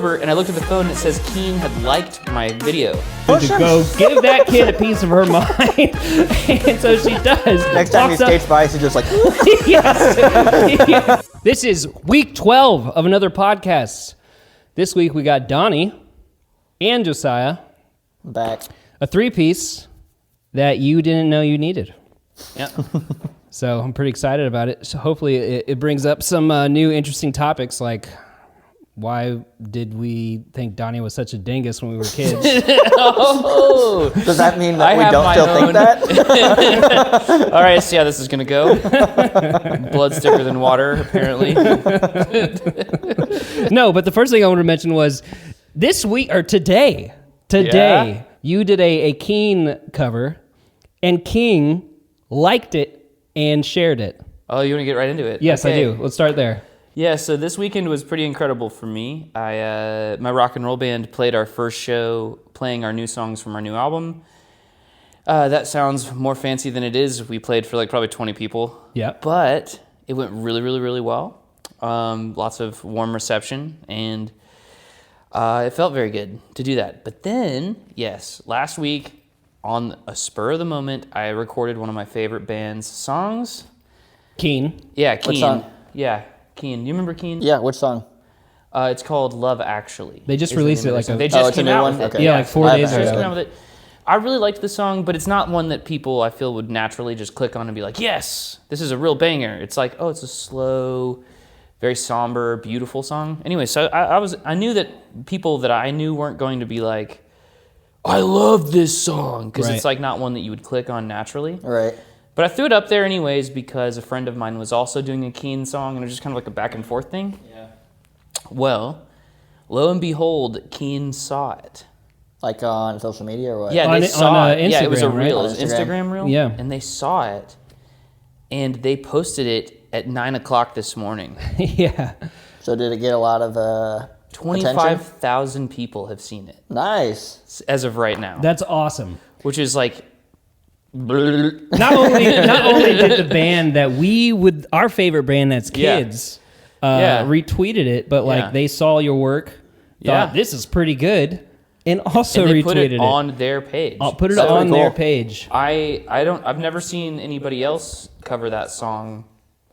And I looked at the phone and it says Keane had liked my video. To go give that kid a piece of her mind. And so she does. Next time he skates by, he's just like... Yes. This is week 12 of another podcast. This week we got Donnie and Josiah. Back. A three-piece that you didn't know you needed. Yeah. So I'm pretty excited about it. So hopefully it brings up some new interesting topics like... Why did we think Donnie was such a dingus when we were kids? Oh, does that mean that we don't still think that? All right, see how this is going to go. Blood's thicker than water, apparently. No, but the first thing I wanted to mention was this week, or today, Yeah. you did a Keane cover, and King liked it and shared it. Oh, you want to get right into it? Yes, Okay. I do. Let's start there. Yeah, so this weekend was pretty incredible for me. My rock and roll band played our first show playing our new songs from our new album. That sounds more fancy than it is. We played for like probably 20 people. Yeah. But it went really, really, really well. Lots of warm reception, and it felt very good to do that. But then, yes, last week, on a spur of the moment, I recorded one of my favorite band's songs. Keane. Yeah, Keane. What song? Yeah, Keane. You remember Keane? Yeah, which song? It's called Love Actually. They just is the released name it of like the song. a- They Oh, just it's a came new out one? with it. Okay. Yeah, like 4 I days haven't Just heard ago. came out with it. I really liked the song, but it's not one that people I feel would naturally just click on and be like, yes, this is a real banger. It's like, oh, it's a slow, very somber, beautiful song. Anyway, so I knew that people that I knew weren't going to be like, I love this song, because Right. it's like not one that you would click on naturally. Right. But I threw it up there anyways because a friend of mine was also doing a Keane song, and it was just kind of like a back and forth thing. Yeah. Well, lo and behold, Keane saw it. Like on social media or what? Yeah, On they it- saw on, it. Yeah, it was a Instagram, right? reel. On It was an Instagram. Instagram reel. Yeah. And they saw it, and they posted it at 9 o'clock this morning. Yeah. So did it get a lot of attention? 25,000 people have seen it Nice. as of right now, That's awesome. which is like... Not only did the band that our favorite band that's Yeah. kids Yeah. retweeted it, but like Yeah. they saw your work, Yeah. thought this is pretty good, and also and they retweeted put it it. on their page. Put it So on pretty their cool. page. I've never seen anybody else cover that song.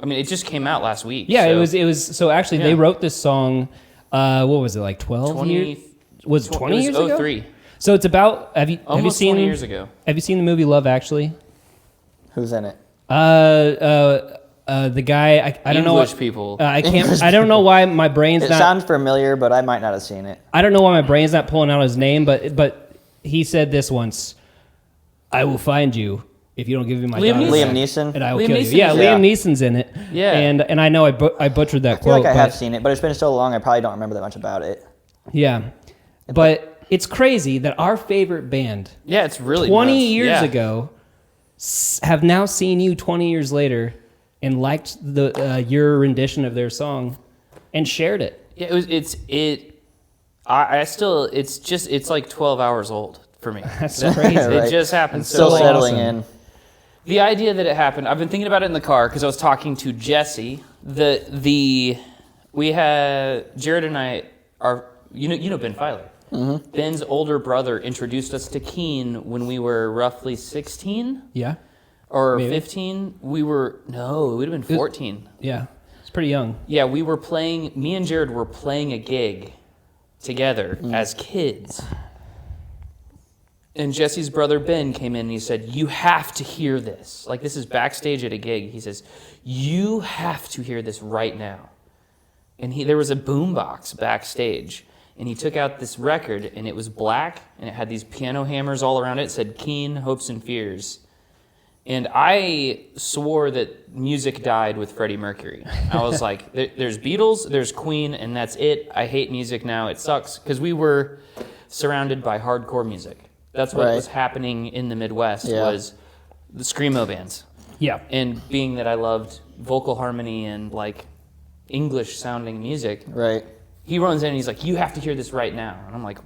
I mean, it just came out last week. Yeah, so it was. So actually, they Yeah. wrote this song. What was it, like 12 20 years? Was it 20 years ago? 03. So it's about. Have you Almost seen 20 years ago. Have you seen the movie Love Actually? Who's in it? The guy. I don't know. English What, people. I can't. I don't know why my brain's It not. sounds familiar, but I might not have seen it. I don't know why my brain's not pulling out his name, but he said this once. I will find you if you don't give me my Liam daughter Neeson. back, Liam Neeson? and I will Liam kill Neeson you. Yeah, is- Liam Yeah. Neeson's in it. Yeah. and I know I butchered that I feel quote. like I have but- seen it, but it's been so long I probably don't remember that much about it. Yeah, but it's crazy that our favorite band Yeah, it's really 20 nuts. years Yeah. ago have now seen you 20 years later and liked your rendition of their song and shared it. Yeah, it's like 12 hours old for me. That's crazy. It Right. just happened Still so settling awesome. in. The idea that it happened, I've been thinking about it in the car because I was talking to Jesse. We had Jared and I are you know Ben Filer. Mm-hmm. Ben's older brother introduced us to Keane when we were roughly 16 Yeah, or Maybe. 15. It would have been 14. yeah. It's pretty young. Yeah, me and Jared were playing a gig together as kids. And Jesse's brother Ben came in and he said, you have to hear this. Like, this is backstage at a gig. He says, you have to hear this right now. And there was a boombox backstage. And he took out this record, and it was black, and it had these piano hammers all around it. It said, Keane, Hopes and Fears. And I swore that music died with Freddie Mercury. I was like, there's Beatles, there's Queen, and that's it. I hate music now. It sucks. Because we were surrounded by hardcore music. That's what Right. was happening in the Midwest, Yeah. was the screamo bands. Yeah. And being that I loved vocal harmony and like English sounding music, Right. he runs in and he's like, you have to hear this right now. And I'm like,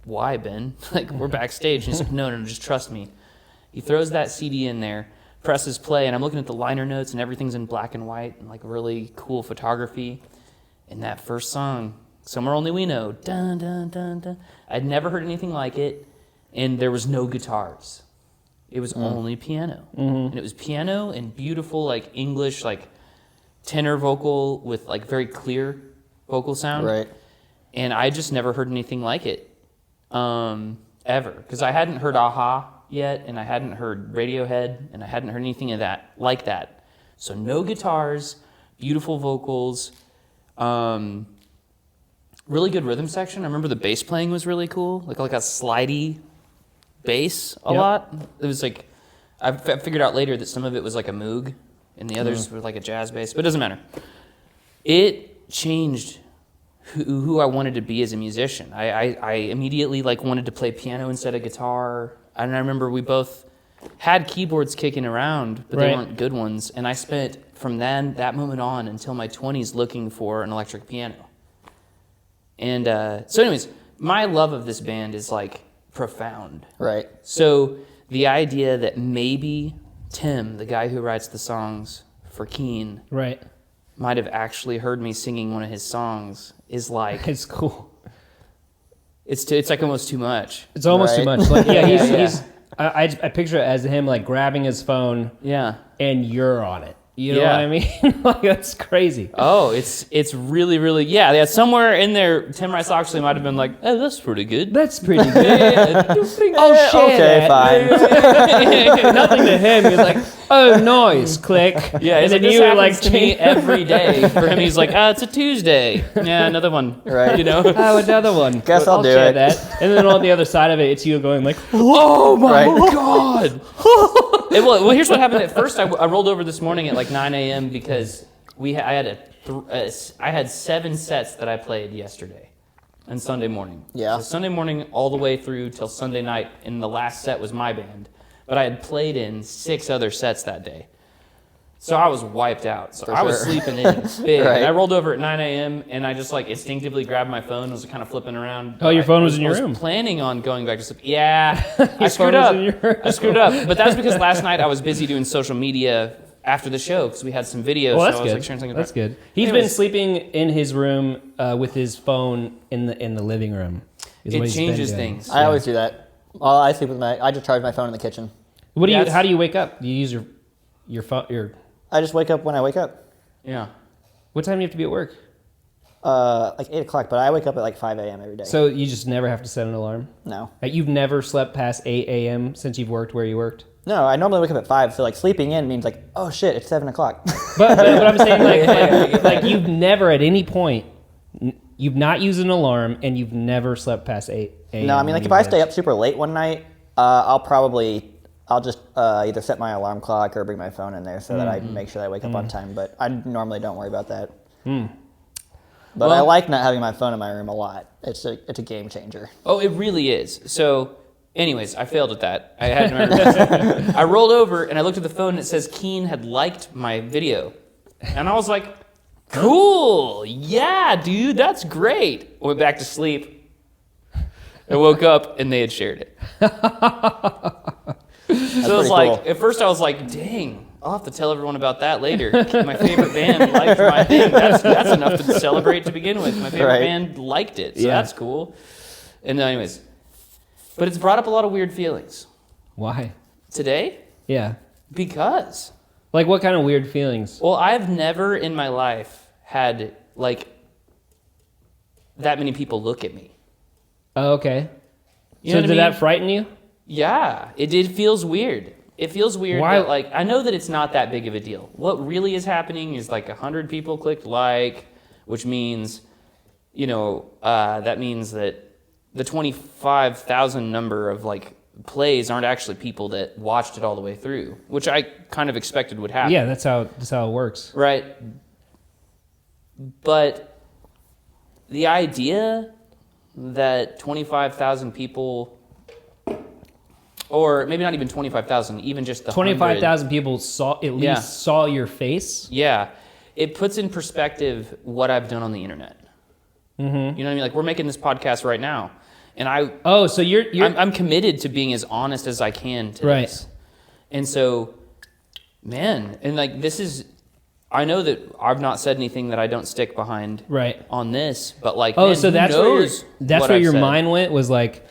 why, Ben? Like, we're backstage. And he's like, no, just trust me. He throws that CD in there, presses play, and I'm looking at the liner notes, and everything's in black and white and like really cool photography. And that first song Somewhere Only We Know. Dun, dun, dun, dun. I'd never heard anything like it, and there was no guitars. It was only piano. And it was piano and beautiful, like, English, like, tenor vocal with, like, very clear vocal sound. Right. And I just never heard anything like it, ever. Because I hadn't heard Aha yet, and I hadn't heard Radiohead, and I hadn't heard anything of that like that. So no guitars, beautiful vocals, really good rhythm section. I remember the bass playing was really cool, like a slidey bass a lot. It was like, I figured out later that some of it was like a Moog, and the others were like a jazz bass, but it doesn't matter. It changed who I wanted to be as a musician. I immediately like wanted to play piano instead of guitar, and I remember we both had keyboards kicking around, but they weren't good ones, and I spent from that moment on until my 20s looking for an electric piano. And so anyways, my love of this band is like profound. Right. So the idea that maybe Tim, the guy who writes the songs for Keane, might have actually heard me singing one of his songs is like... It's cool. It's like almost too much. It's almost too much. Like, he's I picture it as him like grabbing his phone. Yeah. And you're on it. You know what I mean? Like, that's crazy. Oh, it's really, really, yeah. Somewhere in there, Tim Rice Oxley might have been like, "Oh, that's pretty good. That's pretty good." Oh, share okay, that. fine. Nothing to him. He's like, "Oh, noise, click." Yeah, and then you were like to me every day. For him, he's like, "It's a Tuesday. Yeah, another one." Right. You know? "Oh, another one. Guess I'll do share it." that. And then on the other side of it, it's you going like, "Oh my Right. God." Well, here's what happened. At first, I rolled over this morning at like 9 a.m. because I had 7 sets that I played yesterday and Sunday morning. Yeah. So Sunday morning all the way through till Sunday night, and the last set was my band. But I had played in 6 other sets that day. So I was wiped out. So I was sleeping in big. Right. And I rolled over at 9 a.m. and I just like instinctively grabbed my phone and was kind of flipping around. "Oh, your phone was in your room." I was planning on going back to sleep. Yeah, I phone screwed was up. in your room. I screwed up. But that's because last night I was busy doing social media after the show because we had some videos. Well, that's so I was good. like sharing something That's about. good. He's been sleeping in his room with his phone in the living room. Is what It he's been changes doing. things. I always do that. I sleep with I just charge my phone in the kitchen. What do you? That's- How do you wake up? Do you use your phone? I just wake up when I wake up. Yeah. What time do you have to be at work? Like 8 o'clock, but I wake up at like 5 a.m. every day. So you just never have to set an alarm? No. You've never slept past 8 a.m. since you've worked where you worked? No, I normally wake up at 5, so like sleeping in means like, oh shit, it's 7 o'clock. But what I'm saying, like you've never at any point, you've not used an alarm and you've never slept past 8 a.m. No, I mean like if I stay up super late one night, I'll just either set my alarm clock or bring my phone in there so that I make sure that I wake up on time. But I normally don't worry about that. But I like not having my phone in my room a lot. It's a game changer. Oh, it really is. So, anyways, I failed at that. I hadn't. I rolled over and I looked at the phone and it says Keane had liked my video, and I was like, "Cool, yeah, dude, that's great." Went back to sleep. I woke up and they had shared it. So it was like, cool. at first I was like, "Dang, I'll have to tell everyone about that later." My favorite band liked my thing. That's enough to celebrate to begin with. My favorite band liked it, so that's cool. And anyways, but it's brought up a lot of weird feelings. Why? Today? Yeah. Because. Like what kind of weird feelings? Well, I've never in my life had like that many people look at me. Oh, okay. You So know what I did mean? that frighten you? Yeah, it feels weird. It feels weird. Why? That, like, I know that it's not that big of a deal. What really is happening is like 100 people clicked like, which means, that means that the 25,000 number of like plays aren't actually people that watched it all the way through, which I kind of expected would happen. Yeah, that's how it works. Right. But the idea that 25,000 people, or maybe not even 25,000, even just the 25,000 people saw your face. Yeah, it puts in perspective what I've done on the internet. Mm-hmm. You know what I mean? Like we're making this podcast right now, and So you're I'm committed to being as honest as I can to this. And so, man, and like this is I know that I've not said anything that I don't stick behind Right. on this, but like, Oh, man, so who that's knows where I've your said. mind went, was like,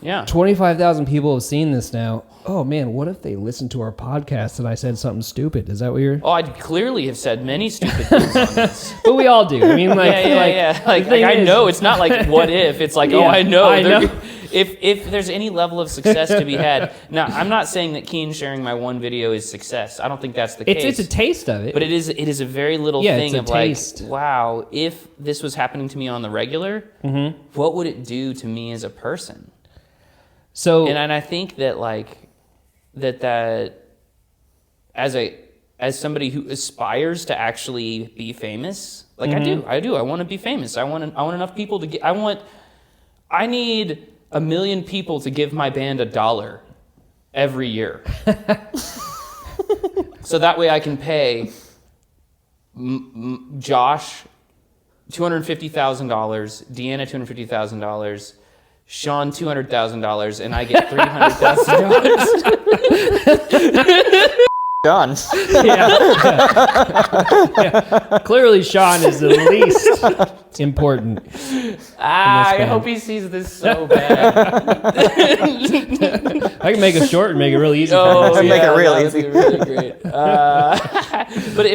Yeah. 25,000 people have seen this now. Oh man, what if they listened to our podcast and I said something stupid? Is that what you're? Oh, I clearly have said many stupid things on this. But we all do. I mean, like, yeah. Like the thing I is- know it's not like what if. It's like, Yeah, oh, I know. I know. If there's any level of success to be had. Now, I'm not saying that Keane sharing my one video is success. I don't think that's the case. It's a taste of it. But it is a very little Yeah, thing it's a of taste. like, wow, if this was happening to me on the regular, what would it do to me as a person? So And I think that like that as somebody who aspires to actually be famous, like I do. I want to be famous. I want enough people to get. I need 1 million people to give my band $1 every year, so that way I can pay Josh $250,000, Deanna $250,000. Sean $200,000, and I get $300,000. John. yeah. Clearly, Sean is the least important. I hope he sees this so bad. I can make it short and make it really easy. Oh, for him. Make it real that would easy. be really great. But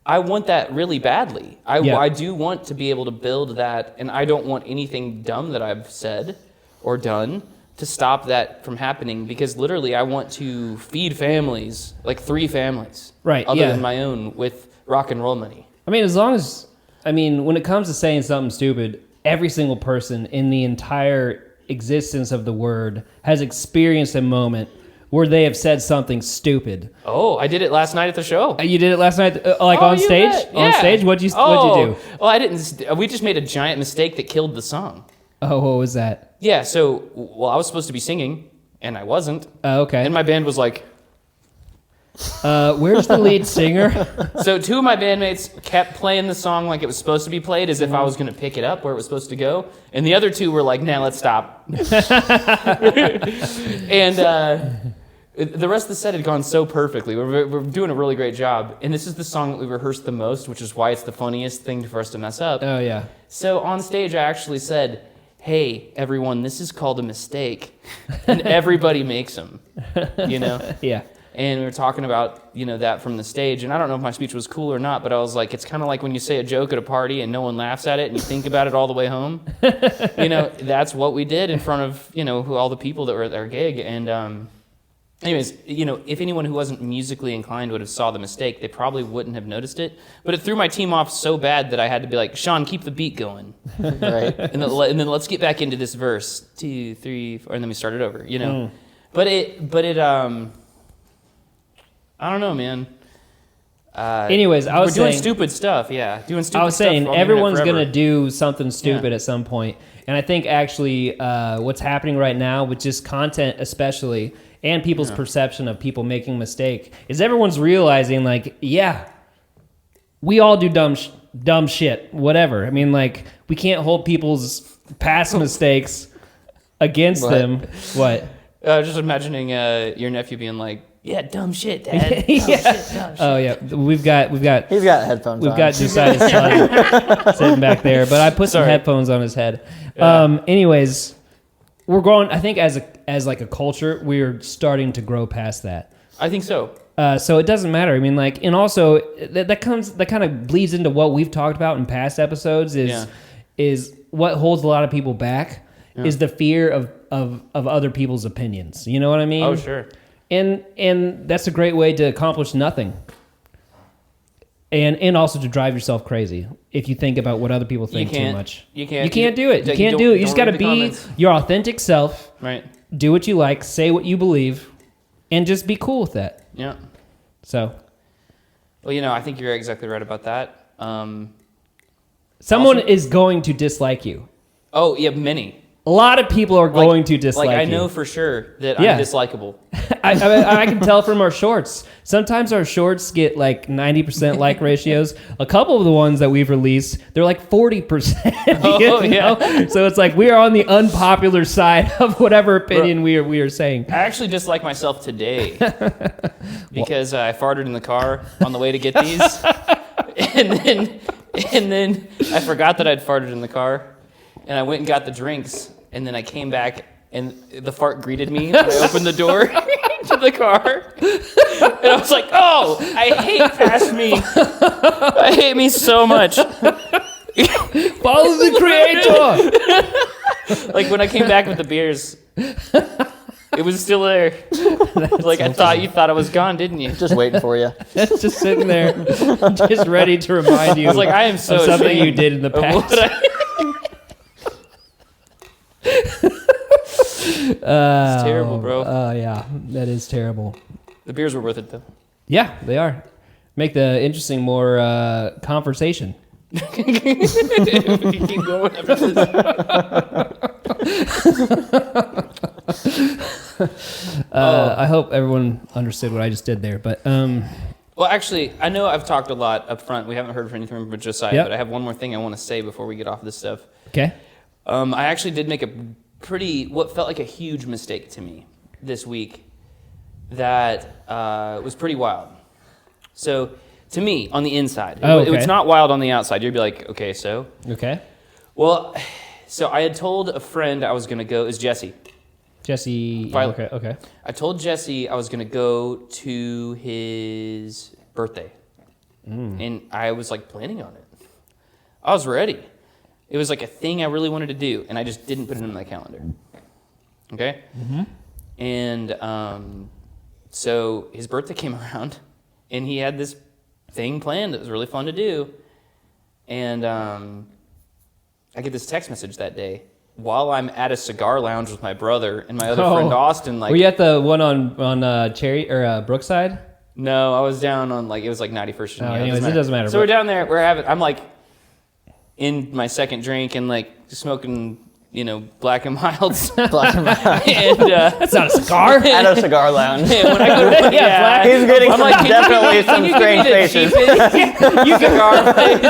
I want that really badly. I do want to be able to build that, and I don't want anything dumb that I've said or done to stop that from happening, because literally I want to feed families, like 3 families, Right, other yeah. than my own, with rock and roll money. I mean, when it comes to saying something stupid, every single person in the entire existence of the word has experienced a moment where they have said something stupid. Oh, I did it last night at the show. You did it last night, like Oh, on you stage? bet. On Yeah. stage? What'd you do? Well, I didn't. We just made a giant mistake that killed the song. Oh, what was that? Yeah, so, I was supposed to be singing, and I wasn't. Okay. And my band was like, Where's the lead singer? so 2 of my bandmates kept playing the song like it was supposed to be played, as if I was going to pick it up where it was supposed to go. And the other 2 were like, nah, let's stop. And the rest of the set had gone so perfectly. We're doing a really great job. And this is the song that we rehearsed the most, which is why it's the funniest thing for us to mess up. Oh, yeah. So on stage, I actually said, hey, everyone, this is called a mistake. And everybody makes them, you know? Yeah. And we were talking about, that from the stage. And I don't know if my speech was cool or not, but I was like, it's kind of like when you say a joke at a party and no one laughs at it and you think about it all the way home. That's what we did in front of, all the people that were at our gig. And anyways, if anyone who wasn't musically inclined would have saw the mistake, they probably wouldn't have noticed it. But it threw my team off so bad that I had to be like, Sean, keep the beat going. Right. And then let's get back into this verse. 2, 3, 4, and then we started over, But it I don't know, man. Anyways, I was we're doing saying, stupid stuff, yeah. Doing stupid I was stuff saying for all the everyone's internet going to forever. do something stupid at some point. And I think actually what's happening right now with just content especially, and people's perception of people making a mistake, is everyone's realizing like, yeah, we all do dumb shit, whatever. I mean, like, we can't hold people's past mistakes against What? them. What? Just imagining your nephew being like, yeah, dumb shit, Dad. Dumb Yeah. shit, dumb shit. Oh yeah, we've got He's got headphones on. We've got Josiah's son sitting back there, but I put some Sorry. headphones on his head. Yeah. Anyways, we're growing. I think as like a culture, we're starting to grow past that. I think so. So it doesn't matter. I mean, like, and also that kind of bleeds into what we've talked about in past episodes. Is what holds a lot of people back is the fear of other people's opinions. You know what I mean? Oh, sure. And that's a great way to accomplish nothing. And also to drive yourself crazy if you think about what other people think too much. You can't. You can't do it. You don't- can't do it. You don't just got to read the be comments. your authentic self. Right. Do what you like. Say what you believe, and just be cool with that. Yeah. So, Well, I think you're exactly right about that. someone Also- is going to dislike you. Oh, yeah, many. A lot of people are going to dislike I you. know for sure that Yeah. I'm dislikable. I can tell from our shorts. Sometimes our shorts get like 90% like ratios. A couple of the ones that we've released, they're like 40%. Oh, yeah. So it's like we are on the unpopular side of whatever opinion we are saying. I actually dislike myself today because I farted in the car on the way to get these, and then I forgot that I'd farted in the car, and I went and got the drinks, and then I came back, and the fart greeted me when I opened the door to the car, and I was like, "Oh, I hate past me. I hate me so much." Follow the creator. Like when I came back with the beers, it was still there. Like I thought you thought it was gone, didn't you? Just waiting for you. It's just sitting there, just ready to remind you. I was like, I am so of something ashamed you did in the of past. what I- It's terrible, bro. Oh yeah, that is terrible. The beers were worth it though. Yeah, they are. Make the interesting more conversation. We can keep going after this. I hope everyone understood what I just did there, but Well, actually, I know I've talked a lot up front. We haven't heard from anything from Josiah, Yep. but I have one more thing I want to say before we get off this stuff. okay. I actually did make what felt like a huge mistake to me this week that was pretty wild. So, to me, on the inside, Oh, okay. it's not wild on the outside. You'd be like, okay, so? Okay. Well, so I had told a friend I was going to go, is Jesse. Jesse. Violet. Okay. I told Jesse I was going to go to his birthday. And I was like planning on it. I was ready. It was like a thing I really wanted to do, and I just didn't put it in my calendar. Okay? Mm-hmm. And so his birthday came around, and he had this thing planned that was really fun to do. And I get this text message that day while I'm at a cigar lounge with my brother and my other friend Austin. Like, were you at the one on Cherry or Brookside? no, I was down on it was like 91st. Oh, anyways, it doesn't matter. So we're down there. I'm like in my second drink and like smoking, Black and Milds. Black and Milds. And That's not a cigar. At a cigar lounge. and when I go to, Black- He's getting I'm like, definitely can some you give me strange the faces. cheapest You cigar place?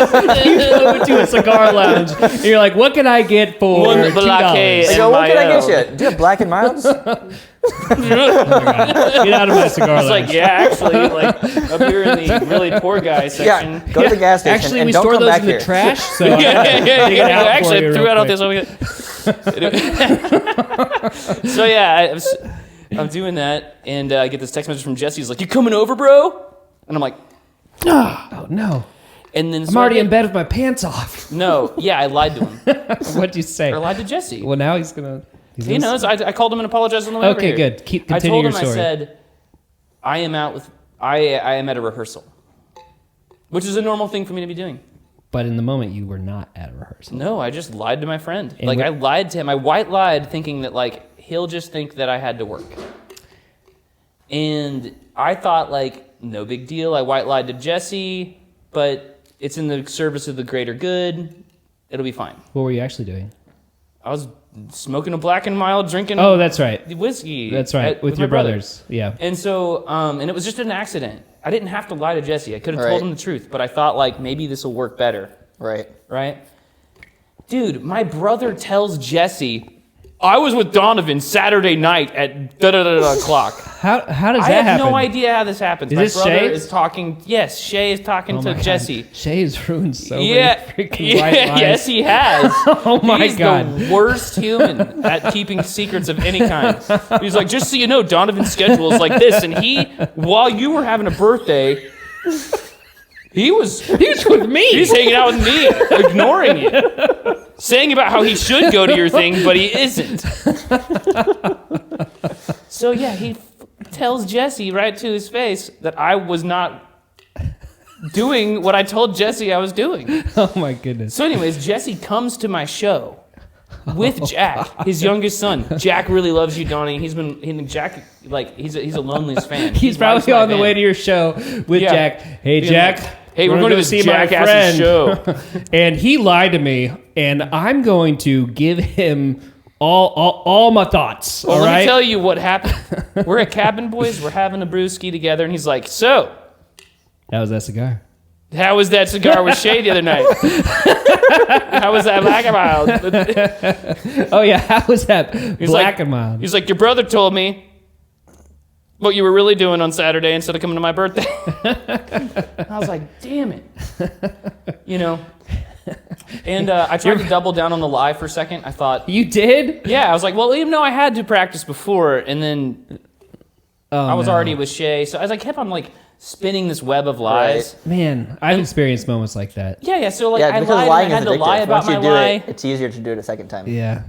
You go into a cigar lounge and you're like, what can I get for One $2? Black They and go, what can I get Mayo. you? Do you have Black and Milds? Get out of my cigar It's lounge. like, yeah, actually, like up here in the really poor guy section. Yeah, go to the gas station Actually, and we don't store come those back in the here. trash. So Yeah. out for Actually, you I threw real out all quick. this. So yeah, I'm doing that, and I get this text message from Jesse. He's like, "You coming over, bro?" And I'm like, Oh no, and then I'm already in bed with my pants off. No, yeah, I lied to him. What'd you say? I lied to Jesse. Well, now he's gonna. He knows. I called him and apologized on the way over Okay, here. good. I Continue told your him. story. I said, I am at a rehearsal, which is a normal thing for me to be doing. But in the moment, you were not at a rehearsal. No, I just lied to my friend. And I lied to him. I white lied, thinking that he'll just think that I had to work. And I thought no big deal. I white lied to Jesse, but it's in the service of the greater good. It'll be fine. What were you actually doing? I was smoking a Black and Mild, drinking Oh, that's right. whiskey. That's right. With your my brother. brothers. Yeah. And so, and it was just an accident. I didn't have to lie to Jesse. I could have Right. told him the truth, but I thought maybe this will work better. Right. Right? Dude, my brother tells Jesse, I was with Donovan Saturday night at da-da-da-da o'clock. How does I that have happen? no idea how this happens. Is My this brother Shay? is talking. Yes, Shay is talking Oh to my God. Jesse. Shay has ruined so Yeah, many freaking white lies. yes, he has. Oh my He's God. the worst human at keeping secrets of any kind. He's like, just so you know, Donovan's schedule is like this, and while you were having a birthday, he's with me. He's hanging out with me, ignoring you, saying about how he should go to your thing, but he isn't. So yeah, he tells Jesse right to his face that I was not doing what I told Jesse I was doing. Oh my goodness. So anyways, Jesse comes to my show with Jack, his youngest son. Jack really loves you, Donnie. He's a Lonely's fan. He's He probably likes my on the band. way to your show with Yeah. Jack. Hey, Being Jack. like, hey, we're wanna going to go this see my jackass's friend. show. And he lied to me, and I'm going to give him all my thoughts. Well, all let right. me tell you what happened. We're at Cabin Boys. We're having a brewski together, and he's like, "So, That was that cigar. how was that cigar with Shay the other night? How was that black and mild?" Oh yeah, how was that He's black like, and mild? He's like, "Your brother told me what you were really doing on Saturday instead of coming to my birthday." I was like, "Damn it," you know. And I tried to double down on the lie for a second. I thought, You did? yeah, I was like, well, even though I had to practice before, and then I was already with Shay, so as I kept on like spinning this web of lies. Right. Man, I've experienced moments like that. Yeah. So like Yeah, I because lied. lying And I is had to lie addictive. about Once you my do lie. it, it's easier to do it a second time. Yeah.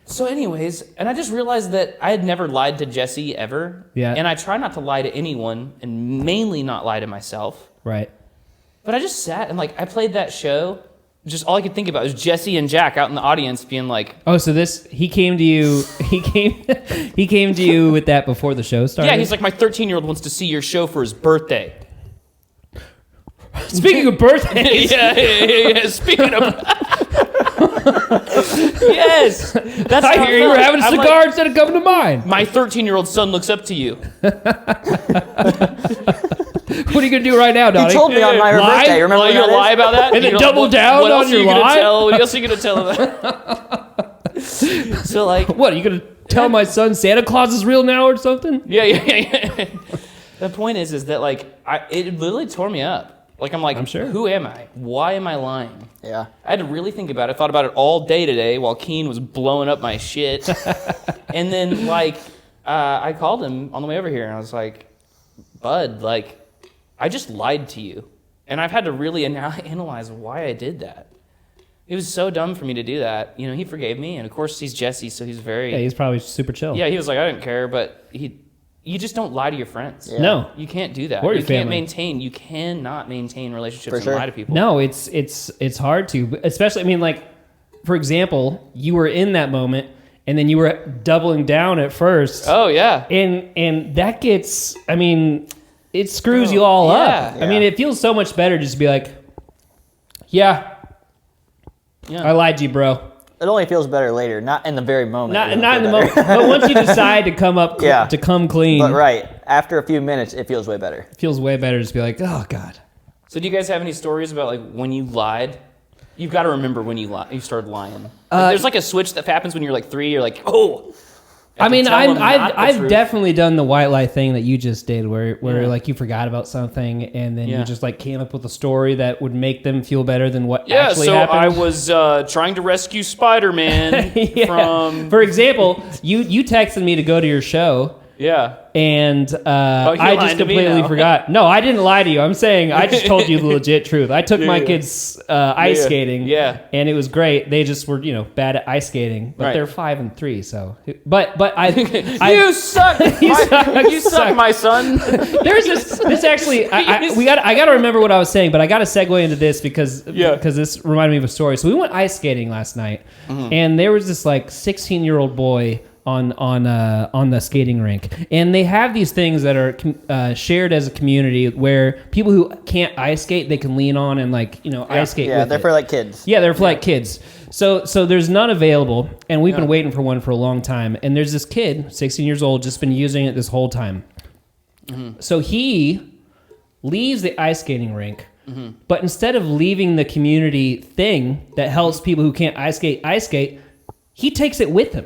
So, anyways, and I just realized that I had never lied to Jesse ever. Yeah. And I try not to lie to anyone, and mainly not lie to myself. Right. But I just sat and like I played that show. Just all I could think about was Jesse and Jack out in the audience being like, Oh, so he came to you. He came to you with that before the show started. yeah, he's like, my 13-year-old wants to see your show for his birthday. Speaking of birthdays, yeah. Speaking of, yes, that's I how hear it you were felt. having a I'm cigar like, instead of coming to mine. my 13-year-old son looks up to you. What are you gonna do right now, Donnie? He told me on my Lie? birthday. Remember Well, when you that lie is? about that, And then You double down what on else your are you gonna lie? tell? What else are you gonna tell him? So like, What are you gonna tell my son Santa Claus is real now or something? yeah. The point is that like, it literally tore me up. Like I'm like, I'm sure. Who am I? Why am I lying? Yeah. I had to really think about it. I thought about it all day today while Keane was blowing up my shit. And then, like, I called him on the way over here, and I was like, Bud, like, I just lied to you. And I've had to really analyze why I did that. It was so dumb for me to do that. You know, he forgave me, and of course, he's Jesse, so he's very... Yeah, he's probably super chill. Yeah, he was like, I didn't care, but you just don't lie to your friends. Yeah. No. You can't do that. Or your You can't family. you cannot maintain relationships For and sure. lie to people. No, it's hard to, especially. I mean, like, for example, you were in that moment, and then you were doubling down at first, Oh, yeah. and that gets. I mean, it screws you all up. yeah. I mean, it feels so much better just to be like, yeah, Yeah. I lied to you, bro. It only feels better later, not in the very moment. Not It doesn't not in the feel moment, better. but once you decide to come up, Yeah. to come clean, But right, after a few minutes, it feels way better. it feels way better just to be like, oh god. So do you guys have any stories about like when you lied? You've got to remember when you started lying. Like, there's like a switch that happens when you're like 3. You're like, oh. I mean, tell them not the I've truth. definitely done the white lie thing that you just did, where like you forgot about something and then Yeah. you just like came up with a story that would make them feel better than what Yeah, actually so happened. I was trying to rescue Spider-Man Yeah. from... For example, you texted me to go to your show. Yeah. And you're I lying just to me completely now. forgot. No, I didn't lie to you. I'm saying I just told you the legit truth. I took my Yeah. kids ice Yeah. skating, Yeah. and it was great. They just were, bad at ice skating, but Right. they're 5 and 3. So, but I, You suck! You suck, my son! there's this actually. I got to remember what I was saying, but I got to segue into this because this reminded me of a story. So we went ice skating last night, and there was this like 16-year-old boy on the skating rink, and they have these things that are shared as a community where people who can't ice skate, they can lean on and ice skate. Yeah, with they're it. for like kids. Yeah, they're for like kids. So there's none available, and we've been waiting for one for a long time. And there's this kid, 16 years old, just been using it this whole time. So he leaves the ice skating rink, but instead of leaving the community thing that helps people who can't ice skate, he takes it with him.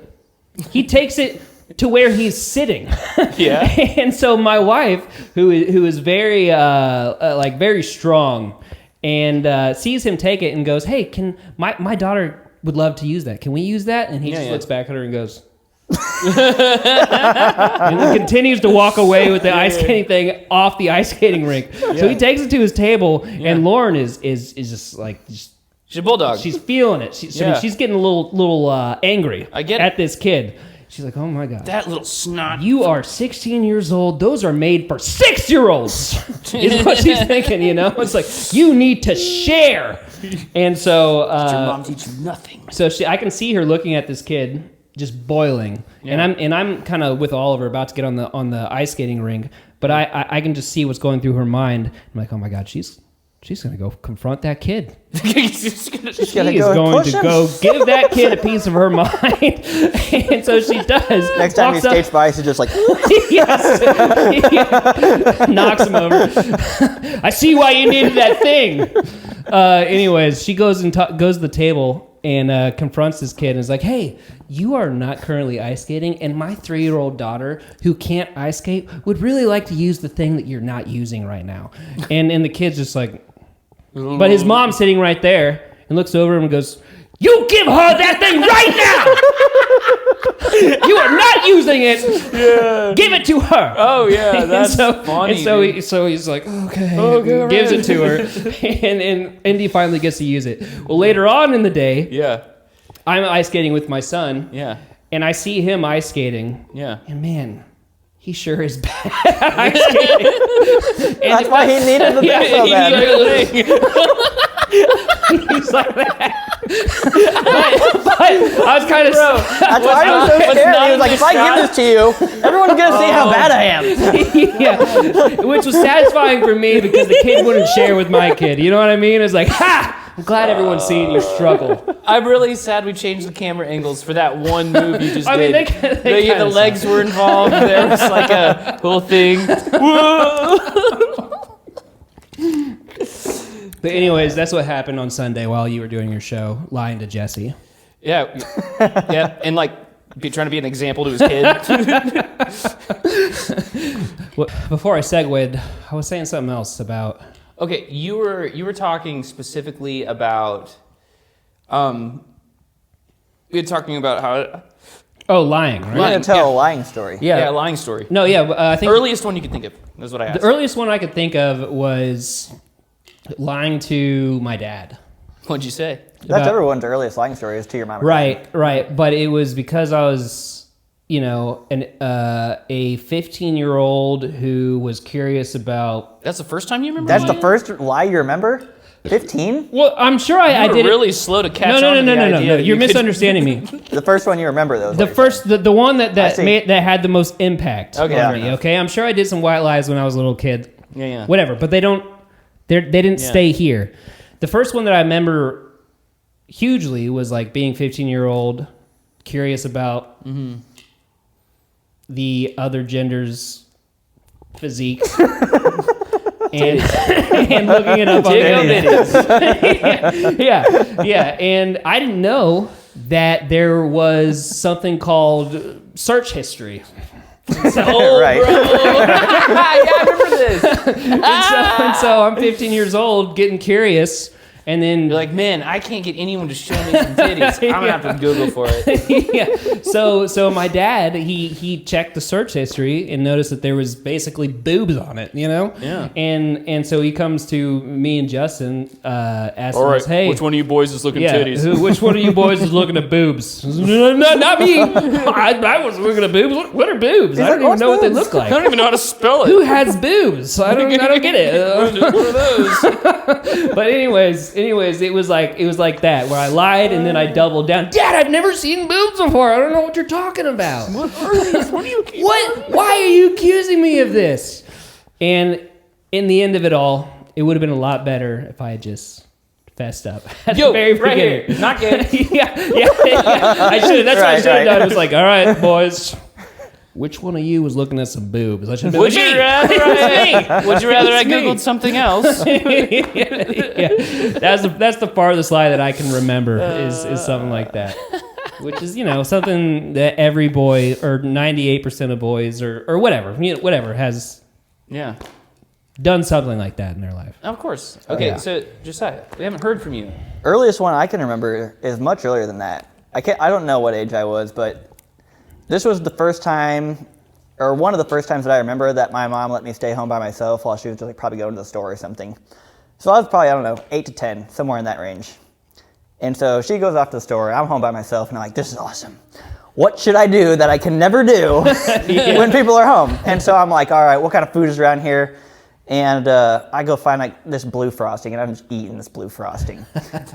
He takes it to where he's sitting. Yeah. And so my wife, who is very very strong, and sees him take it and goes, "Hey, can my daughter would love to use that? Can we use that?" And he just looks back at her and goes, and he continues to walk away with the ice skating thing off the ice skating rink. So he takes it to his table, and Lauren is just like. She's a bulldog. She's feeling it. She's getting a little angry I get it. at this kid. She's like, "Oh my god, that little snot. you are 16 years old. Those are made for 6-year-olds." Is what she's thinking. It's like you need to share. And so, Your mom teach you nothing. so I can see her looking at this kid just boiling, Yeah. and I'm kind of with Oliver about to get on the ice skating rink, but I can just see what's going through her mind. I'm like, "Oh my god, she's she's going to go confront that kid. She's gonna- She's She gonna is go going push to him. go give that kid a piece of her mind. And so she does. Next time he Walks up- skates by, she's just like, Yes. Yeah. Knocks him over. I see why you needed that thing. Anyways, she goes and goes to the table and confronts this kid and is like, hey, you are not currently ice skating, and my 3-year-old daughter who can't ice skate would really like to use the thing that you're not using right now. And the kid's just like, but his mom's sitting right there and looks over him and goes, you give her that thing right now! You are not using it! Yeah. Give it to her! Oh yeah, that's and funny. so he's like, okay, Okay, gives right. it to her, and Indy finally gets to use it. Well, later on in the day, Yeah. I'm ice skating with my son, Yeah. and I see him ice skating, Yeah. and man, he sure is bad at ice skating. that's why he needed the thing so bad. He's like that. but I was kind of That's why he was so scared. He was like, if I give this to you, everyone's going to see how bad I am. yeah, which was satisfying for me because the kid wouldn't share with my kid. You know what I mean? It's like, ha! I'm glad everyone's seeing you struggle. I'm really sad we changed the camera angles for that one move you just I mean, did. they the kinda legs were involved. There was like a whole thing. But anyways, that's what happened on Sunday while you were doing your show, lying to Jesse. Yeah. Yeah. And like trying to be an example to his kid. Well, before I segued, I was saying something else about. Okay, you were talking specifically about we were talking about how Oh, lying, right? We're going to tell a lying story. yeah, lying story. No, yeah, I think Earliest one you could think of. That's what I asked. the earliest one I could think of was lying to my dad. What'd you say? That's About- everyone's earliest lying story is to your mom. or Right. But it was because I was, a 15-year-old who was curious about. That's the first time you remember? That's the lying? first lie you remember? 15? Well, I'm sure I You were did really it. slow to catch No. on to the idea that You're you could- misunderstanding me. The first one you remember, though. is The what you're first, the one that see. that had the most impact Okay, on fair me. enough. Okay, I'm sure I did some white lies when I was a little kid. Yeah. Whatever, but they didn't Yeah. stay here. The first one that I remember hugely was like being 15-year-old, curious about the other gender's physique. and looking it up on the internet. Yeah. And I didn't know that there was something called search history. Oh, Right. bro. Yeah, I remember this. And so I'm 15 years old, getting curious, and then You're like, man, I can't get anyone to show me some titties. I'm gonna have to Google for it. yeah. So my dad, he checked the search history and noticed that there was basically boobs on it, Yeah. And so he comes to me and Justin, asking All right, us, hey, which one of you boys is looking titties? which one of you boys is looking at boobs? Not me. I was looking at boobs. What are boobs? I don't even "What's know what they boobs?" look like. I don't even know how to spell it. Who has boobs? I don't get it. What are those? But anyways, it was like that where I lied and then I doubled down. Dad, I've never seen boobs before. I don't know what you're talking about. What are these? What are you? What? Why are you accusing me of this? And in the end of it all, it would have been a lot better if I had just fessed up at Yo, the very right beginning. here. Not gay. yeah. I should. That's what I Right, should have right. done. It was like, all right, boys. Which one of you was looking at some boobs? I should have been Would like, you me. rather? Would you rather I It's me. googled something else? Yeah. That's the part of the slide that I can remember is something like that, which is something that every boy or 98% of boys or whatever has Yeah, done something like that in their life. of course. Okay, yeah. so Josiah, we haven't heard from you. Earliest one I can remember is much earlier than that. I don't know what age I was, but this was the first time, or one of the first times that I remember that my mom let me stay home by myself while she was just probably going to the store or something. So I was probably, 8 to 10, somewhere in that range. And so she goes off to the store, I'm home by myself, and I'm like, this is awesome. What should I do that I can never do when people are home? And so I'm like, all right, what kind of food is around here? And I go find this blue frosting, and I'm just eating this blue frosting.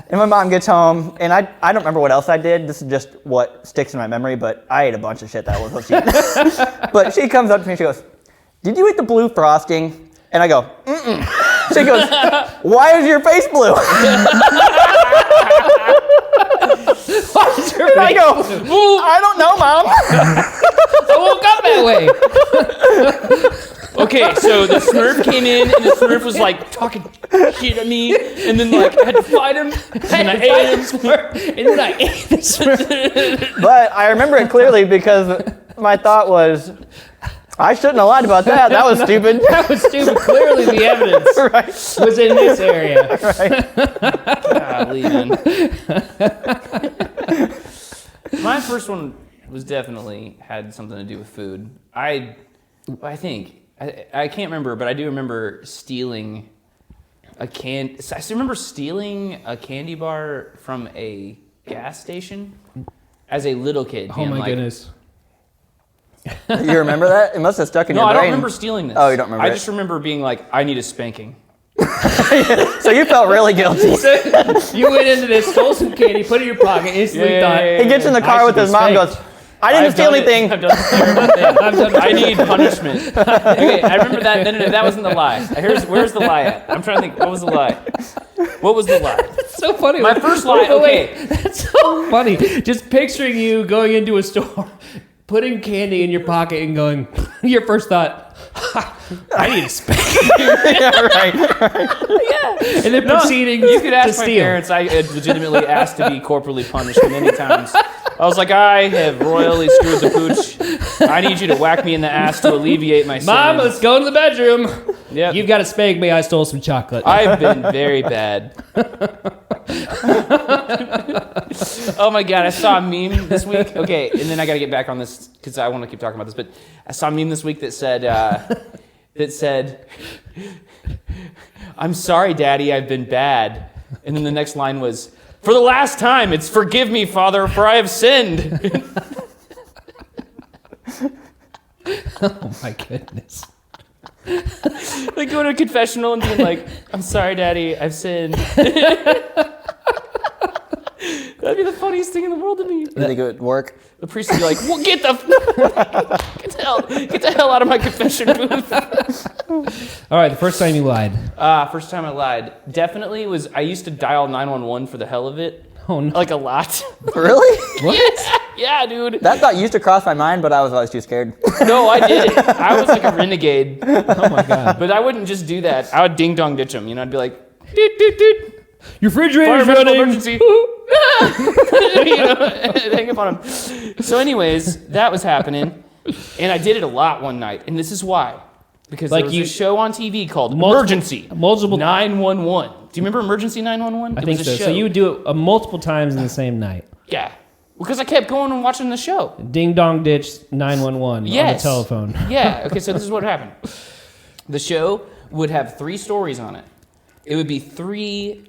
And my mom gets home, and I don't remember what else I did. This is just what sticks in my memory, but I ate a bunch of shit that I wasn't supposed to eat. But she comes up to me and she goes, did you eat the blue frosting? And I go, mm-mm. She goes, "Why is your face blue?" Why is your And I face go, blue? "I don't know, Mom." I woke up that way. Okay, so the Smurf came in, and the Smurf was like talking shit at me, and then like I had to fight him, and I ate him. And then I ate the Smurf. But I remember it clearly because my thought was, I shouldn't have lied about that. That was stupid. That was stupid. Clearly the evidence Right. was in this area. Golly, man. My first one was definitely had something to do with food. I think. I can't remember, but I do remember stealing I still remember stealing a candy bar from a gas station as a little kid. Oh my goodness. You remember that? It must have stuck in No, your I brain. don't remember stealing this. Oh, you don't remember I it? just remember being like, I need a spanking. So you felt really guilty. You went into this, stole some candy, put it in your pocket, instantly thought, He gets in the car with his mom and goes, "I didn't steal anything." I've done a terrible thing. I need punishment. Okay, I remember that. No, that wasn't the lie. Where's the lie at? I'm trying to think. What was the lie? What was the lie? That's so funny. My first lie, okay. Wait, that's so funny. Just picturing you going into a store, putting candy in your pocket and going, your first thought, I need a spanking. Yeah, right. And then proceeding You could to ask my steal. parents. I had legitimately asked to be corporally punished many times. I was like, I have royally screwed the pooch. I need you to whack me in the ass to alleviate my Mom, sin. let's go in the bedroom. Yep. You've got to spank me. I stole some chocolate. I've been very bad. Oh my god, I saw a meme this week. Okay, and then I got to get back on this because I want to keep talking about this. But I saw a meme this week that said, "I'm sorry, Daddy, I've been bad." And then the next line was, "For the last time, it's forgive me, Father, for I have sinned." Oh my goodness. Like going to a confessional and being like, "I'm sorry, Daddy, I've sinned." That'd be the funniest thing in the world to me. You think it would work? The priest would be like, "Well, get the hell out of my confession booth." All right, the first time you lied. First time I lied definitely was I used to dial 911 for the hell of it, Oh no. like a lot. Really? What? Yeah, dude. That thought used to cross my mind, but I was always too scared. No, I did it. I was like a renegade, Oh my god. but I wouldn't just do that. I would ding dong ditch them. You know, I'd be like, "Doot doot doot." Your refrigerator's Fire medical running. emergency. You know, hang up on him. So anyways, that was happening. And I did it a lot one night. And this is why. Because Like there was you- a show on TV called Multiple- Emergency multiple- 911. Do you remember Emergency 911? I think so. So you would do it multiple times in the same night. Yeah. Because I kept going and watching the show. Ding dong ditch 911 on the Yes. telephone. Yeah. Okay, so this is what happened. The show would have 3 stories on it. It would be 3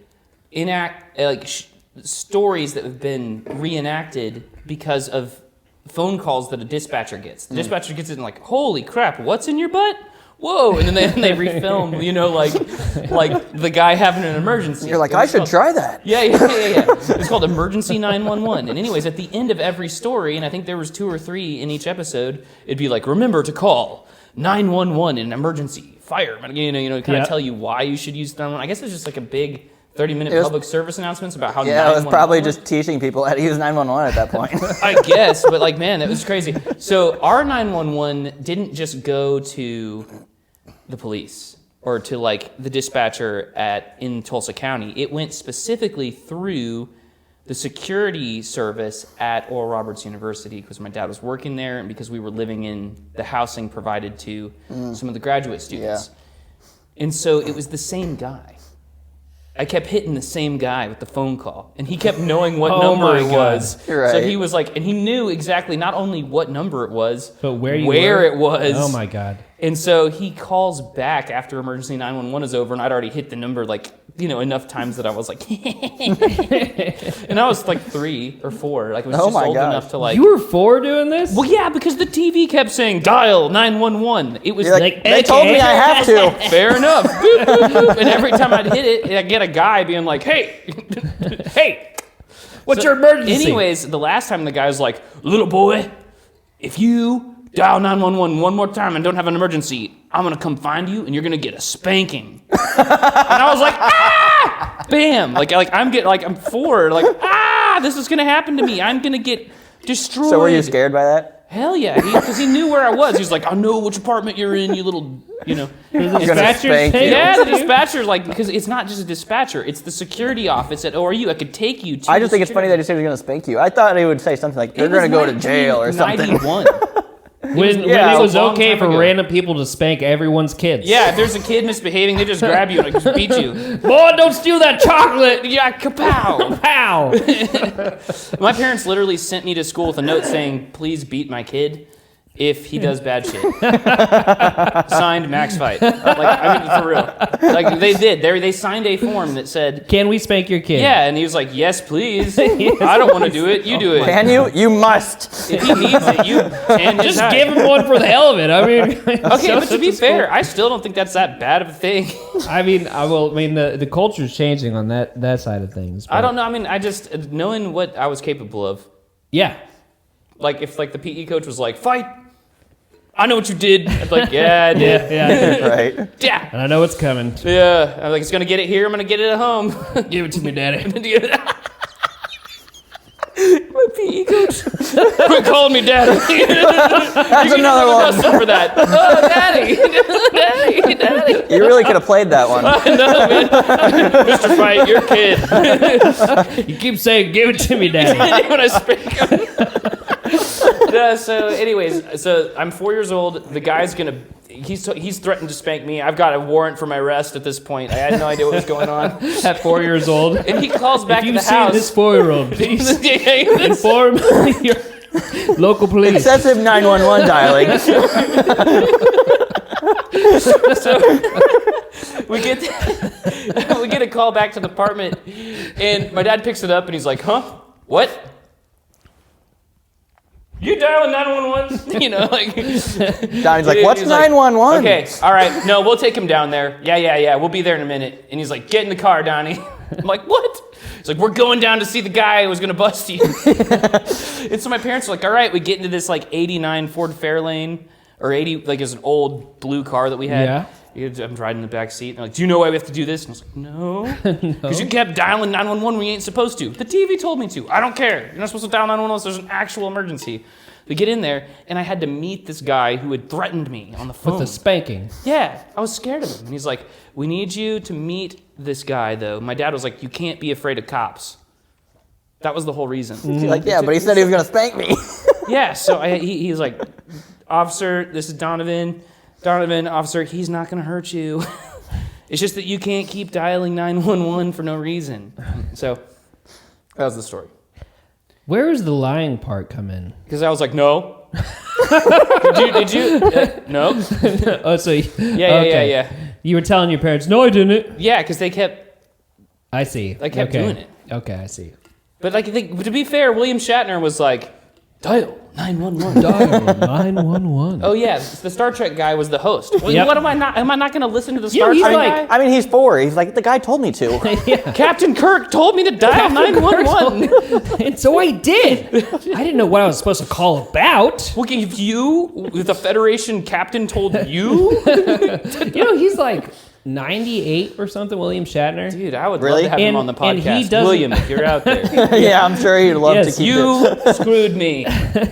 stories that have been reenacted because of phone calls that a dispatcher gets. The dispatcher gets it and like, "Holy crap, what's in your butt? Whoa!" And then they refilm, you know, like the guy having an emergency. You're like, It I was should called- try that. Yeah. It's called Emergency 911. And anyways, at the end of every story, and I think there was 2 or 3 in each episode, it'd be like, "Remember to call 911 in an emergency. Fire." You know, kind Yeah. of tell you why you should use 911. I guess it's just like a big 30-minute It was- public service announcements about how Yeah, it was 911 probably works. just teaching people how to use 911 at that point. I guess, but like, man, that was crazy. So our 911 didn't just go to the police or to like the dispatcher in Tulsa County. It went specifically through the security service at Oral Roberts University because my dad was working there and because we were living in the housing provided to some of the graduate students. Yeah. And so it was the same guy. I kept hitting the same guy with the phone call, and he kept knowing what Oh number my it God. was. You're So right. he was like, and he knew exactly not only what number it was, But where it was. Oh my god. And so he calls back after emergency 911 is over, and I'd already hit the number like, you know, enough times that I was like, and I was like 3 or 4, like I was Oh just my old gosh. enough to like. You were 4 doing this? Well, yeah, because the TV kept saying dial 911. It was You're like, Like, they told me I have to. fair enough. Boop, boop, boop. And every time I'd hit it, I'd get a guy being like, "Hey, hey, What's your emergency? Anyways, the last time the guy was like, "Little boy, if you dial 911 one more time and don't have an emergency, I'm gonna come find you, and you're gonna get a spanking. And I was like, ah! Bam! Like I'm 4. Like, ah! This is gonna happen to me. I'm gonna get destroyed. So were you scared by that? Hell yeah, because he knew where I was. He was like, I know which apartment you're in, you little, gonna Dispatcher's spank you. pay- Yeah, the dispatcher, like, because it's not just a dispatcher, it's the security office at ORU. I could take you to I just the think it's funny that he said he was going to spank you. I thought he would say something like, you're going to go to jail or something. 1991. When it a was long okay time for ago. random people to spank everyone's kids. Yeah, if there's a kid misbehaving, they just grab you and like, just beat you. Boy, don't steal that chocolate. Yeah, kapow! Pow. My parents literally sent me to school with a note saying, please beat my kid if he does bad shit. Signed, Max Fight. Like, I mean, for real. Like, they did. They signed a form that said, Can we spank your kid? yeah, and he was like, yes, please. I don't want to do it. You do it. Can you? You must. If he needs it, you can Just give him one for the hell of it. I mean, Okay, but to be fair, I still don't think that's that bad of a thing. I mean, the culture's changing on that side of things. I don't know. I mean, I just, knowing what I was capable of, Yeah. like, if, like, the PE coach was like, fight, I know what you did. I'd be like, yeah, I did. Yeah. Right. Yeah. And I know it's coming. Yeah. I'm like, it's going to get it here. I'm going to get it at home. Give it to me, Daddy. My PE coach. Quit calling me daddy. That's another one. For that. Oh, daddy. Daddy. You really could have played that one. No, man. Mr. Fight, your kid. You keep saying, give it to me, Daddy. When I spank him. Yeah, so anyways, so I'm 4 years old. The guy's he's threatened to spank me. I've got a warrant for my arrest at this point. I had no idea what was going on. At 4 years old. And he calls back If to you've the seen house. this 4-year-old, please inform your local police. Excessive 911 dialing. So we get a call back to the apartment, and my dad picks it up, and he's like, "Huh? What? You dialing 911?" You know, like. Donnie's like, what's He's like, 911? Okay, all right. No, we'll take him down there. Yeah. We'll be there in a minute. And he's like, get in the car, Donnie. I'm like, what? He's like, we're going down to see the guy who was going to bust you. And so my parents are like, all right. We get into this like 89 Ford Fairlane, or 80, like it's an old blue car that we had. Yeah. I'm riding in the back seat. And they're like, do you know why we have to do this? And I was like, no. Because you kept dialing 911 when you ain't supposed to. The TV told me to. I don't care. You're not supposed to dial 911 unless there's an actual emergency. We get in there, and I had to meet this guy who had threatened me on the phone. With a spanking. Yeah, I was scared of him. And he's like, we need you to meet this guy, though. My dad was like, you can't be afraid of cops. That was the whole reason. She's like, yeah, but he said he was going to spank me. Yeah, so he's like, officer, this is Donovan. Donovan, officer, he's not going to hurt you. It's just that you can't keep dialing 911 for no reason. So that was the story. Where does the lying part come in? Because I was like, no. Did you? No. Oh, so Yeah. You were telling your parents, no, I didn't. Yeah, because they kept I kept doing it. Okay, I see. But like, to be fair, William Shatner was like, dial 911. Dial 911. Oh yeah, the Star Trek guy was the host. Well, Yep. What am I not? Am I not going to listen to the Yeah, Star he's Trek like- guy? I mean, he's 4. He's like, the guy told me to. Yeah. Captain Kirk told me to dial 911. And so I did. I didn't know what I was supposed to call about. Well, if you, the Federation captain, told you, You know, he's like 98 or something, William Shatner. dude, I would Really? love to have him And- on the and he podcast. doesn't- William, if you're out there, Yeah, I'm sure he'd love Yes, to keep it. you screwed me.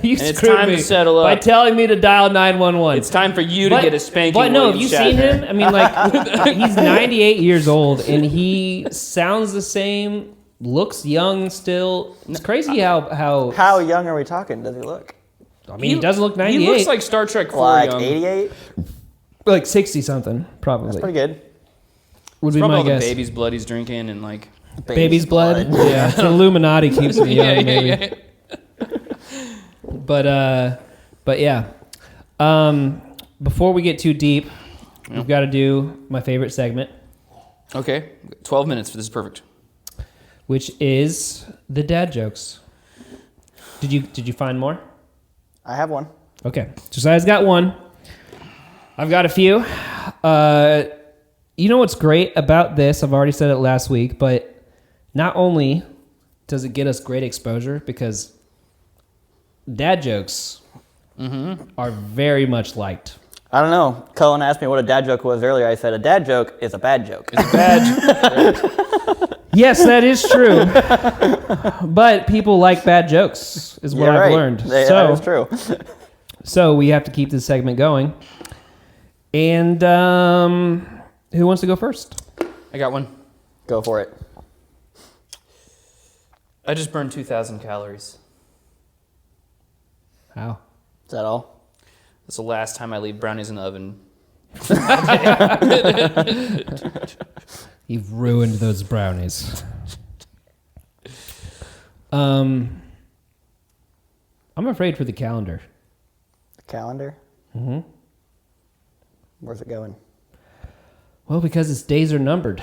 You it's screwed time to me settle up. by telling me to dial 911. It's time for you to get a spanking. But no, have William you seen Shatner. him? I mean, like, he's 98 years old, and he sounds the same, looks young still. It's crazy how How young are we talking? Does he look? I mean, he doesn't look 98. He looks like Star Trek 4 Like young. 88? like 60-something, probably. Pretty good. Would It's be probably my all the guess. baby's blood he's drinking and like. Baby's blood? Yeah, it's Illuminati keeps me young, maybe. But yeah. Before we get too deep, we've got to do my favorite segment, Okay, 12 minutes. This is perfect. which is the dad jokes. Did you find more? I have one. Okay, Josiah's got one. I've got a few. You know what's great about this? I've already said it last week, but not only does it get us great exposure, because dad jokes are very much liked. I don't know. Cullen asked me what a dad joke was earlier. I said a dad joke is a bad joke. It's a badge. Yes, that is true. But people like bad jokes, is what I've learned. That is true. So we have to keep this segment going. And who wants to go first? I got one. Go for it. I just burned 2,000 calories. How? Is that all? That's the last time I leave brownies in the oven. You've ruined those brownies. I'm afraid for the calendar. The calendar? Mm-hmm. Where's it going? Well, because its days are numbered.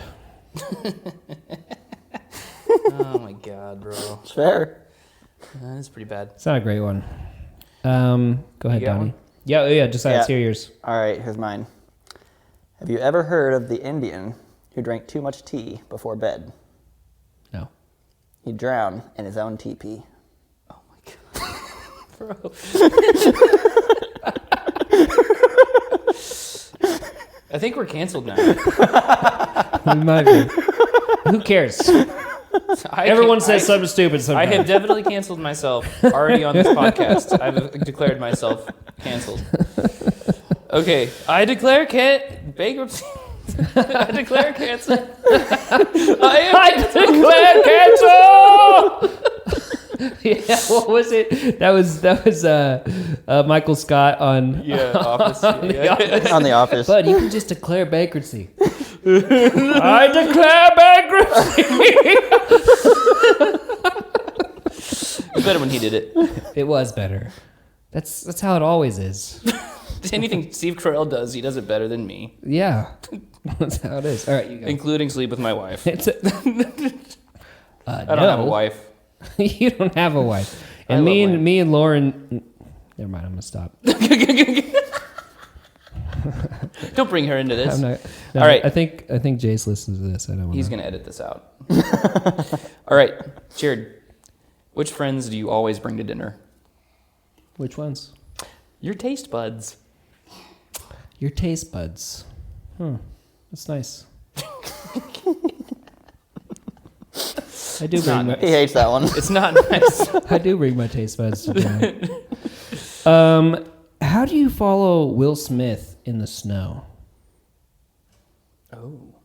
Oh my god, bro. It's fair. That's pretty bad. It's not a great one. Go ahead, You got Donnie. one? Yeah, just let's hear yours. All right, here's mine. Have you ever heard of the Indian who drank too much tea before bed? No. He drowned in his own teepee. Oh my god. Bro. I think we're canceled now. We might be. Who cares? Everyone says something stupid sometimes. I have definitely canceled myself already on this podcast. I've declared myself canceled. Okay, I declare bankruptcy. I declare cancel. I declare cancel. Yeah, what was it? That was Michael Scott on Office. The Office. On The Office. But you can just declare bankruptcy. I declare bankruptcy. It's better when he did it. It was better. That's how it always is. Anything Steve Carell does, he does it better than me. Yeah, that's how it is. All right, you go. Including sleep with my wife. I I don't have a wife. You don't have a wife. And me and Lauren. Never mind. I'm gonna stop. Don't bring her into this. I'm not, no, All right. I think Jace listens to this. I don't. He's gonna edit this out. All right, Jared. Which friends do you always bring to dinner? Which ones? Your taste buds. Your taste buds. That's nice. I do bring He hates that one. It's not nice. I do bring my taste buds to dinner. How do you follow Will Smith in the snow? Oh.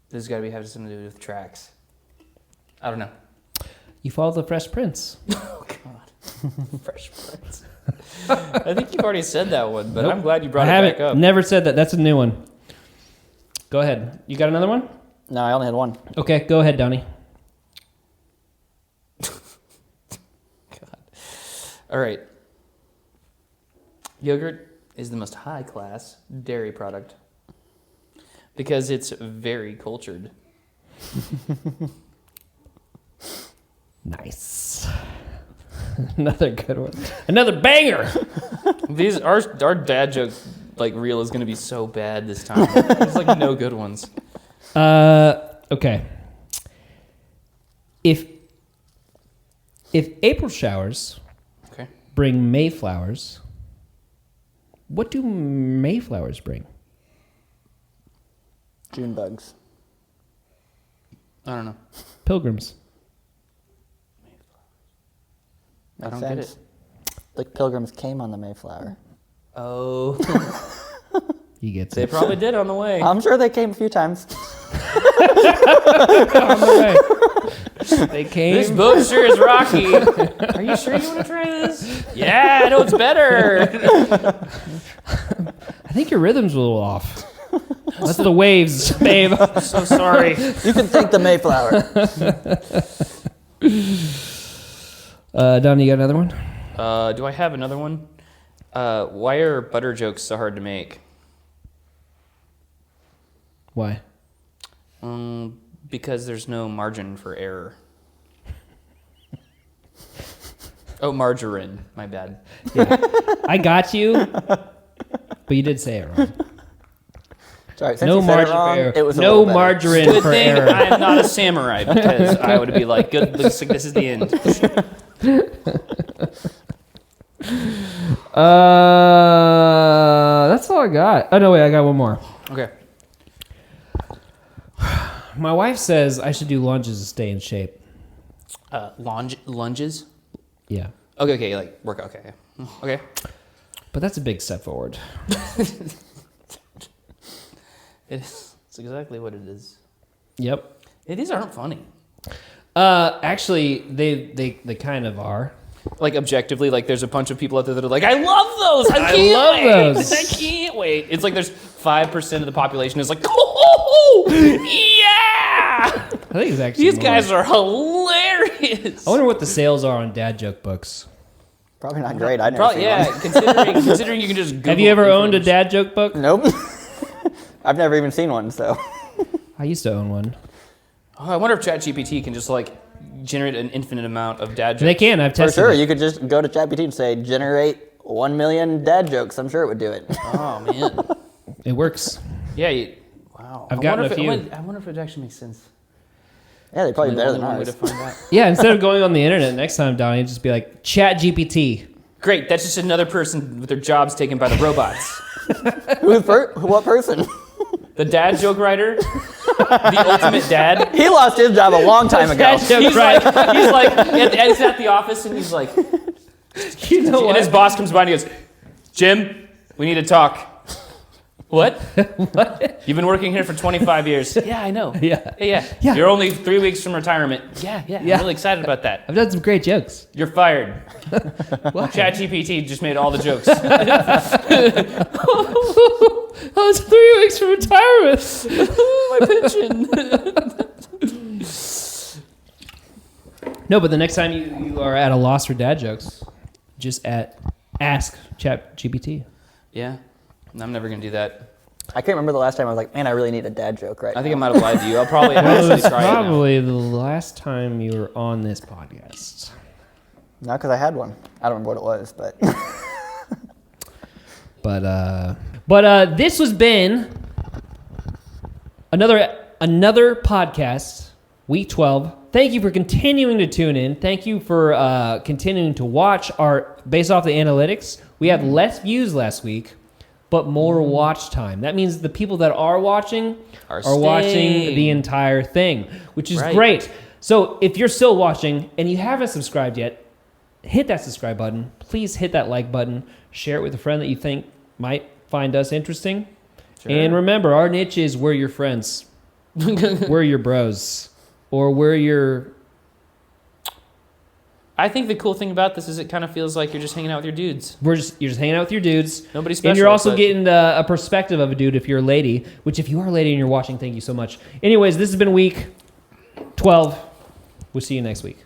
This has got to have something to do with tracks. I don't know. You follow the Fresh Prince. Oh, God. Fresh Prince. I think you've already said that one, but Nope. I'm glad you brought I it haven't back up. never said that. That's a new one. Go ahead. You got another one? No, I only had one. Okay, go ahead, Donnie. God. All right. Yogurt is the most high-class dairy product because it's very cultured. Nice. Another good one. Another banger. Our dad joke reel is going to be so bad this time. There's no good ones. Okay. If April showers bring Mayflowers, what do Mayflowers bring? June bugs. I don't know. Pilgrims. Makes I don't sense. get it. The pilgrims came on the Mayflower. Oh. He gets They it. probably did on the way. I'm sure they came a few times. On the way. They came. This boat sure is rocky. Are you sure you want to try this? Yeah, I know it's better. I think your rhythm's a little off. That's the waves, babe. So sorry. You can thank the Mayflower. Don, you got another one? Do I have another one? Why are butter jokes so hard to make? Why? Because there's no margin for error. Oh, margarine. My bad. Yeah. I got you, but you did say it wrong. Sorry, since No you said it margin wrong, for error. it was a No little better. margarine Good for thing error. I'm not a samurai because I would be like, good, looks like this is the end. That's all I got. Oh no, wait, I got one more. Okay. My wife says I should do lunges to stay in shape. Lunges? Yeah. Okay, like workout. Okay. Okay. But that's a big step forward. It's exactly what it is. Yep. These aren't funny. Actually, they kind of are. Like objectively, like there's a bunch of people out there that are like, I love those. I love can't wait. those. I can't wait. It's like there's 5% of the population is like, oh, yeah. I think it's actually These more. guys are hilarious. I wonder what the sales are on dad joke books. Probably not great. I'd never Probably, seen yeah. one. Considering you can just Google Have you ever owned a information. dad joke book? Nope. I've never even seen one, so. I used to own one. Oh, I wonder if ChatGPT can just like generate an infinite amount of dad jokes. They can. I've For tested sure, it. you could just go to ChatGPT and say, generate 1 million dad jokes. I'm sure it would do it. Oh man. It works. Yeah. Wow. I've gotten wonder a if few. I wonder if it actually makes sense. Yeah, they're probably better Only than one way ours. to find out. Yeah, instead of going on the internet next time, Donnie, just be like, Chat GPT. Great. That's just another person with their jobs taken by the robots. What person? The dad joke writer, the ultimate dad. He lost his job a long time ago. Dad joke He's writer. like, and he's at the office and he's like, You know and what? his boss comes by and he goes, Jim, we need to talk. What? What? You've been working here for 25 years. Yeah, I know. Yeah. Yeah. Yeah. You're only 3 weeks from retirement. Yeah. Yeah. I'm really excited about that. I've done some great jokes. You're fired. Why? ChatGPT just made all the jokes. I was 3 weeks from retirement. My pension. No, but the next time you are at a loss for dad jokes, just ask ChatGPT. Yeah. I'm never going to do that. I can't remember the last time I was like, man, I really need a dad joke right I think I now. might have lied to you. I'll probably That actually was try it now. probably the last time you were on this podcast. Not because I had one. I don't remember what it was, but. But this has been another podcast, week 12. Thank you for continuing to tune in. Thank you for continuing to watch based off the analytics. We have less views last week, but more watch time. That means the people that are watching are watching staying. the entire thing, which is Right. great. So if you're still watching and you haven't subscribed yet, hit that subscribe button. Please hit that like button. Share it with a friend that you think might find us interesting. Sure. And remember, our niche is we're your friends. We're your bros. Or we're your... I think the cool thing about this is it kind of feels like you're just hanging out with your dudes. You're just hanging out with your dudes. Nobody special. And you're also but- getting a perspective of a dude if you're a lady. Which if you are a lady and you're watching, thank you so much. Anyways, this has been week 12. We'll see you next week.